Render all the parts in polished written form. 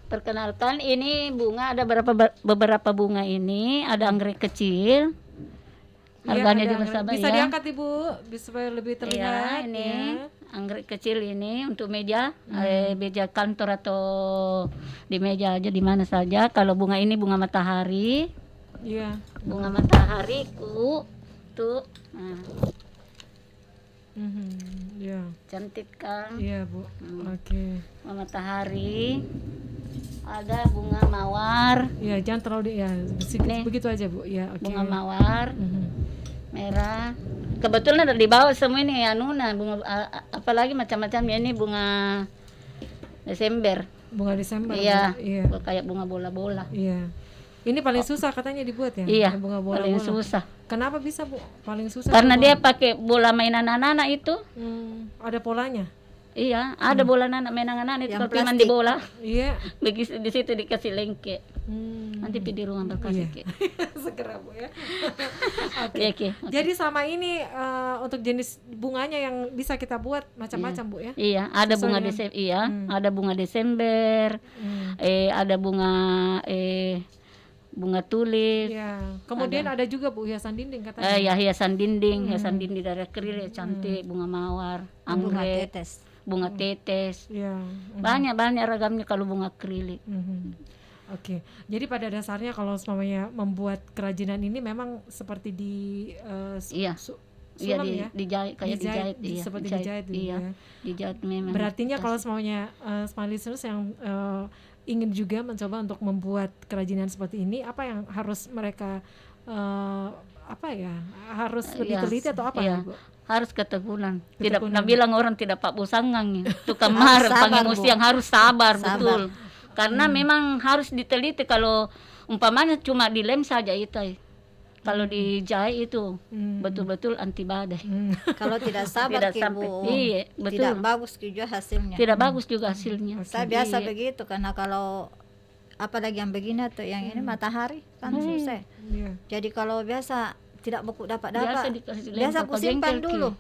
perkenalkan ini bunga ada beberapa bunga ini, ada anggrek kecil. Harganya juga sabar bisa ya. diangkat Ibu, supaya lebih terlihat. Ya, ini anggrek kecil ini untuk meja, meja kantor atau di meja aja di mana saja. Kalau bunga ini bunga matahari. Iya. Bunga matahari tuh. Nah. Ya. Cantik kan? Iya Bu. Oke. Bunga matahari. Ada bunga mawar. Ya, jangan terlalu ya, begitu aja Bu. Ya, oke. Bunga mawar. Merah. Kebetulan ada di bawah semua ini ya Nuna, bunga apalagi macam-macam ini bunga Desember. Bunga Desember. Iya. Iya. Kayak bunga bola-bola. Iya. Ini paling susah katanya dibuat ya? Iya. Bunga bola-bola. Paling susah. Kenapa bisa Bu? Paling susah? Karena dia pakai bola mainan anak-anak itu. Ada polanya. Iya, ada bola mainan anak itu Yang kalau main di bola. Iya. Begitu di situ dikasih lengke. Nanti di rumah berkasih ke. Segera Bu ya. Oke. Jadi sama ini untuk jenis bunganya yang bisa kita buat macam-macam Bu ya. Iya, ada bunga Desember, ada bunga Desember. Ada bunga tulip. Ya. Kemudian ada juga Bu hiasan dinding katanya. Ya hiasan dinding dari akrilik cantik, bunga mawar, anggrek, bunga tetes. Ya. Banyak ragamnya kalau bunga akrilik. Oke, jadi pada dasarnya kalau semuanya membuat kerajinan ini memang seperti di sulam ya, dijahit kayak dijahit, seperti dijahit, iya, ya. Dijahit memang. Berartinya kalau semuanya smart listeners yang ingin juga mencoba untuk membuat kerajinan seperti ini, apa yang harus mereka harus lebih teliti atau apa ya, Bu? Harus ketekunan. Tidak pernah bilang orang tidak pak busangang tukang mar pangemusi yang harus sabar. Betul. Karena memang harus diteliti. Kalau umpamanya cuma dilem saja itu. Kalau dijahit itu betul-betul anti badai. Kalau tidak sabar Bu, iya, betul. Tidak bagus juga hasilnya. Tidak bagus juga hasilnya. Saya biasa begitu karena kalau apalagi yang begini atau yang ini matahari kan susah. Jadi kalau biasa tidak buku dapat biasa aku simpan dulu.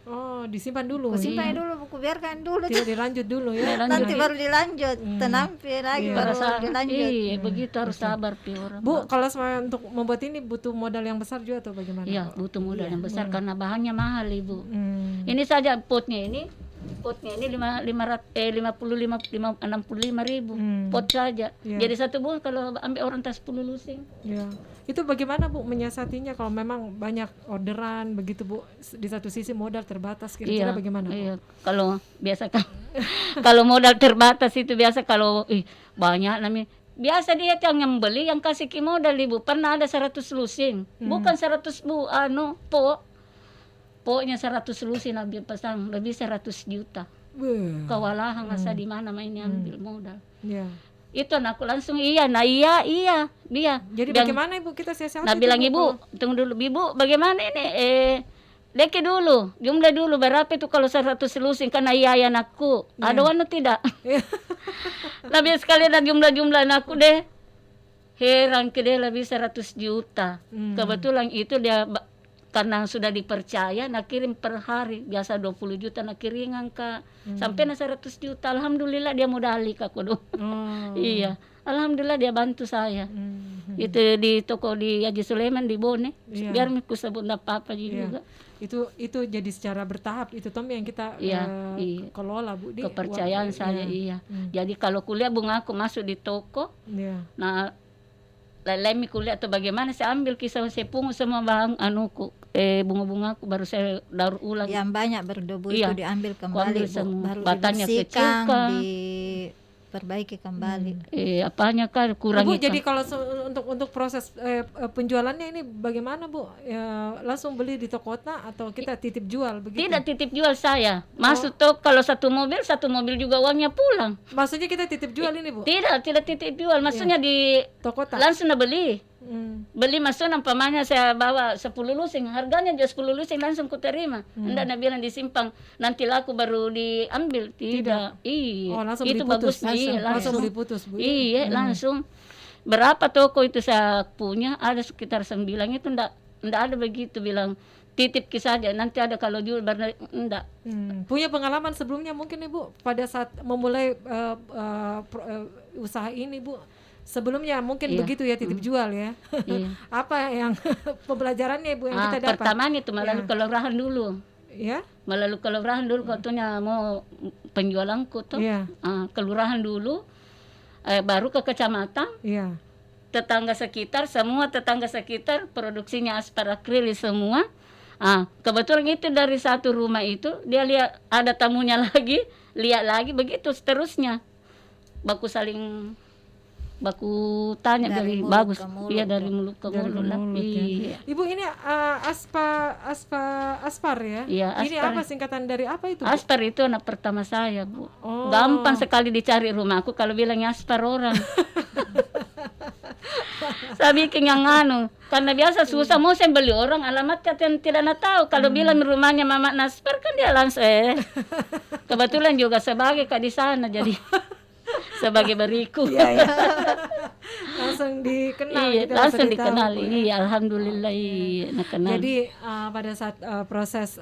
Oh, disimpan dulu. Simpan dulu buku, biarkan dulu. Tidak dilanjut dulu ya. Nanti baru dilanjut. Tenampi lagi baru dilanjut. Iya, begitu harus sabar orang. Bu, kalau semua untuk membuat ini butuh modal yang besar juga atau bagaimana? Iya, butuh modal yang besar karena bahannya mahal, Ibu. Ini saja potnya ini 65.000 pot saja. Jadi satu bulan kalau ambil orang tas 10 lusin. Ya. Itu bagaimana Bu menyiasatinya kalau memang banyak orderan begitu Bu, di satu sisi modal terbatas kira-kira bagaimana Bu? Iya, kalau biasa kan kalau modal terbatas itu biasa kalau banyak namanya. Biasa dia yang beli yang kasih ke modal Ibu. Pernah ada 100 lusin. Bukan 100 Bu, pokoknya 100 lusin ambil pasang, lebih 100 juta. Kewalahan asa di mana mainnya ambil modal. Iya. Itu anakku langsung iya dia. Jadi bagaimana Ibu kita siasati? Nah bilang Ibu, tunggu dulu Ibu, bagaimana ini? Deke dulu, jumlah dulu berapa itu kalau 100 lusin karena iya anakku. Ada warna tidak? Lebih sekali ada jumlah anakku deh. Heran ke dia lebih 100 juta. Kebetulan itu dia karena sudah dipercaya nak kirim per hari biasa 20 juta nak kiringan Kak. Sampai 100 juta. Alhamdulillah dia modali Kak kudu. Iya. Alhamdulillah dia bantu saya. Itu di toko di Haji Sulaiman di Bone. Biar aku sebut apa-apa juga. Itu jadi secara bertahap itu Tom yang kita kelola Bu. Kepercayaan saya iya. Jadi kalau kuliah bunga aku masuk di toko. Nah lemi kuliah atau bagaimana saya ambil kisah saya pungut semua bahan bunga-bunga aku baru saya daur ulang. Yang banyak berdebu itu diambil kembali baru batanya dibersihkan, diperbaiki kembali. Apanya kan kurang Bu, jadi kalau untuk proses penjualannya ini bagaimana Bu? Langsung beli di Tokota atau kita titip jual begitu? Tidak titip jual saya. Masuk kalau satu mobil juga uangnya pulang. Maksudnya kita titip jual ini Bu? Tidak titip jual. Maksudnya di Tokota. Langsung beli. Beli masuk nampaknya saya bawa 10 lusin, harganya juga 10 lusin langsung ku terima. Enggak nak bilang disimpan nanti laku baru diambil. Tidak. Iya. Langsung itu bagus. Langsung beli putus Bu. Iya, langsung. Berapa toko itu saya punya? Ada sekitar 9 itu enggak ada begitu bilang titip saja, nanti ada kalau jual enggak. Punya pengalaman sebelumnya mungkin Ibu pada saat memulai usaha ini Bu, sebelumnya mungkin begitu ya, titip jual ya. Apa yang pembelajarannya Ibu yang kita dapat? Pertamanya itu melalui kelurahan dulu. Ya. Melalui kelurahan dulu katanya mau penjualanku tuh. Kelurahan dulu, baru ke kecamatan. Tetangga sekitar, semua tetangga sekitar produksinya aspar akrilik semua. Kebetulan itu dari satu rumah itu dia lihat ada tamunya lagi, lihat lagi, begitu seterusnya. Baku tanya dari bagus, iya dari mulut ke mulut lah. Iya. Ibu ini aspar ya? Iya, ini apa singkatan dari apa itu? Aspar itu anak pertama saya Bu. Gampang sekali dicari rumahku kalau bilangnya aspar orang. Saya bikin yang karena biasa susah mau saya beli orang alamatnya tidak tahu. Kalau bilang rumahnya Mama Naspar kan dia langsung kebetulan juga sebagai di sana jadi sebagai beriku. Langsung dikenal. Langsung dikenal. Alhamdulillah kenal. Jadi pada saat proses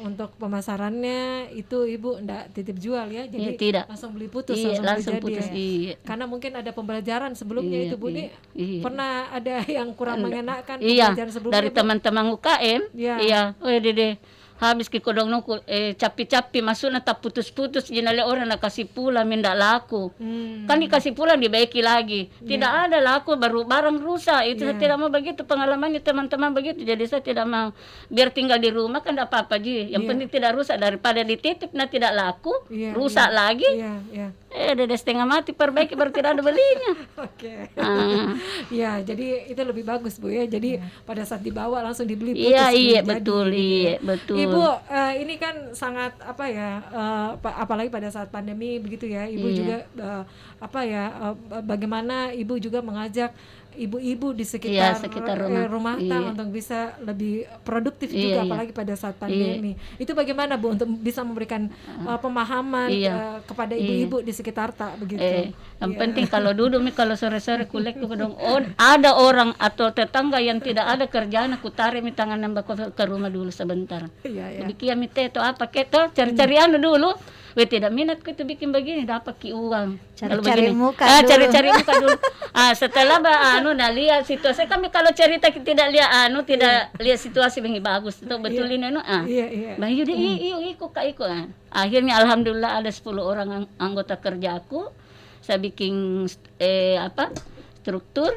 untuk pemasarannya itu Ibu enggak titip jual ya, jadi tidak. Langsung beli putus, langsung putus. Karena mungkin ada pembelajaran sebelumnya itu Bu. Pernah ada yang kurang mengenakan pembelajaran sebelumnya dari teman-teman UKM. Dede habis ke kodong nukul capi-capi masuknya tak putus-putus jenale orang nak kasih pulang minta laku. Kan dikasih pulang dibaiki lagi. Tidak ada laku, baru barang rusak. Itu saya tidak mau begitu pengalamannya teman-teman begitu. Jadi saya tidak mau biar tinggal di rumah kan tidak apa-apa ji. Yang penting tidak rusak daripada dititip tidak laku, rusak lagi. Dede setengah mati perbaiki baru tidak ada belinya. Ya, jadi itu lebih bagus Bu ya. Jadi pada saat dibawa langsung dibeli putus. Iya, betul. Ibu, ini kan sangat apalagi pada saat pandemi begitu ya. Ibu juga bagaimana Ibu juga mengajak ibu-ibu di sekitar rumah tangga untuk bisa lebih produktif juga apalagi pada saat pandemi. Itu bagaimana Bu untuk bisa memberikan pemahaman kepada ibu-ibu di sekitar begitu. Yang penting kalau duduk kalau sore-sore kulek tuh dong ada orang atau tetangga yang tidak ada kerjaan aku tarik tangan nambah ke rumah dulu sebentar. Bikin itu apa keto cari-cari dulu. Tidak minat itu bikin begini dapat uang. Cari muka dulu. Setelah lihat situasi kami kalau cerita tidak lihat tidak lihat situasi begini bagus itu betul ini Bayu ikut. Akhirnya alhamdulillah ada 10 orang anggota kerjaku. Saya bikin struktur.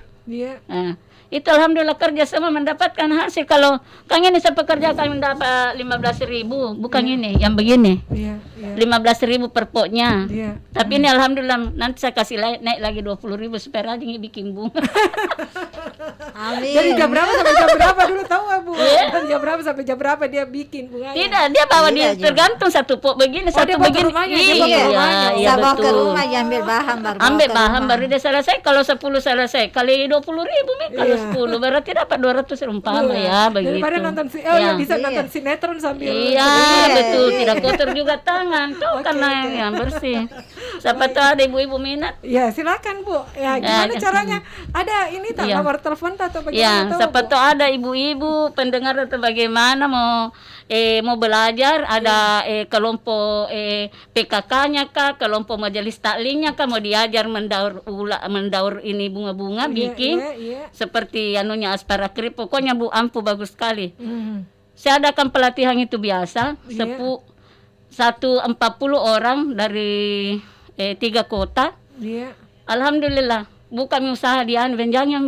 Itu alhamdulillah kerja sama mendapatkan hasil. Kalau kan ini saya pekerja kami mendapat 15.000 bukan ini yang begini 15.000 per potnya tapi ini alhamdulillah nanti saya kasih naik lagi 20.000 supaya rajin bikin bunga. Amin. Jadi jam berapa sampai jam berapa dulu tahu Bu? Jam berapa sampai jam berapa dia bikin bunganya? Tidak, dia bawa dia tergantung satu pot begini satu begini. Iya, bawa ke rumah ambil bahan baru dia selesai. Kalau 10 selesai kali 20.000 kalau 10 berarti dapat 200 umpama begitu. Daripada nonton bisa nonton sinetron sambil betul tidak kotor juga tangan tuh karena yang bersih. Siapa tahu ada ibu-ibu minat. Ya silakan Bu. Ya gimana caranya? Ada ini nomor telepon atau bagaimana? Siapa tahu ada ibu-ibu pendengar atau bagaimana mau belajar ada kelompok PKK-nya kah, kelompok majelis taklimnya kah mau diajar mendaur ini bunga-bunga bikin seperti anunya aspar akrilik pokoknya Bu ampuh bagus sekali. Saya adakan pelatihan itu biasa 40 orang dari 3 kota. Alhamdulillah bukan usaha jangan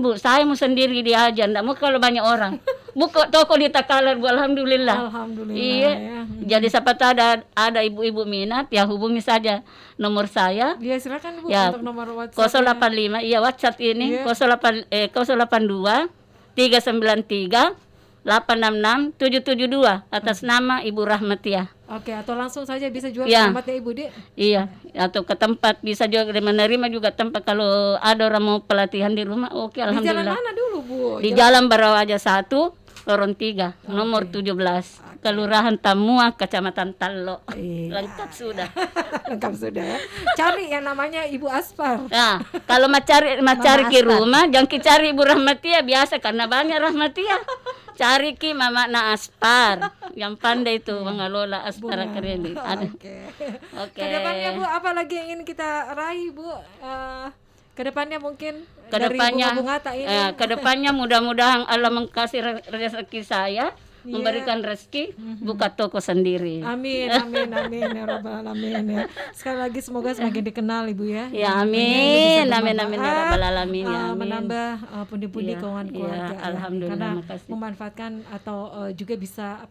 Bu, saya mau sendiri diajar, enggak mau kalau banyak orang. Buka toko di Takalar Bu, alhamdulillah. Iya. Jadi siapa tahu ada ibu-ibu minat ya hubungi saja nomor saya. Iya silakan Bu untuk nomor WhatsApp. 085 WhatsApp ini 082 393 866 772 atas nama Ibu Rahmatiah. Oke, atau langsung saja bisa jual ke tempatnya Ibu Dik? Iya, atau ke tempat bisa juga menerima juga tempat kalau ada orang mau pelatihan di rumah. Oke, alhamdulillah. Di jalan mana dulu Bu? Di Jalan Barawaja 1, Lorong 3, nomor 17. Kelurahan Tamua, Kecamatan Tallo. Lengkap sudah. Lengkap sudah ya. Cari yang namanya Ibu Aspar. Nah, kalau mau cari ke rumah, jangan cari Ibu Rahmatiah biasa karena banyak Rahmatiah. Cari ki mama na aspar. Yang pandai itu mengelola aspara kredit. Oke. Kedepannya Bu, apa lagi yang ingin kita raih Bu? Kedepannya mungkin Kedepannya, dari Bunga Ngata ini. Kedepannya mudah-mudahan Allah mengkasih rezeki saya, memberikan rezeki, buka toko sendiri. Amin ya Rabbal Alamin ya. Sekali lagi semoga semakin dikenal Ibu ya. Ya amin ya Rabbal Alamin ya. Menambah pundi-pundi keuangan keluarga. Alhamdulillah. Karena memanfaatkan atau juga bisa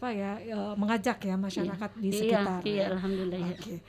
mengajak ya masyarakat di sekitar. Iya, alhamdulillah. Oke.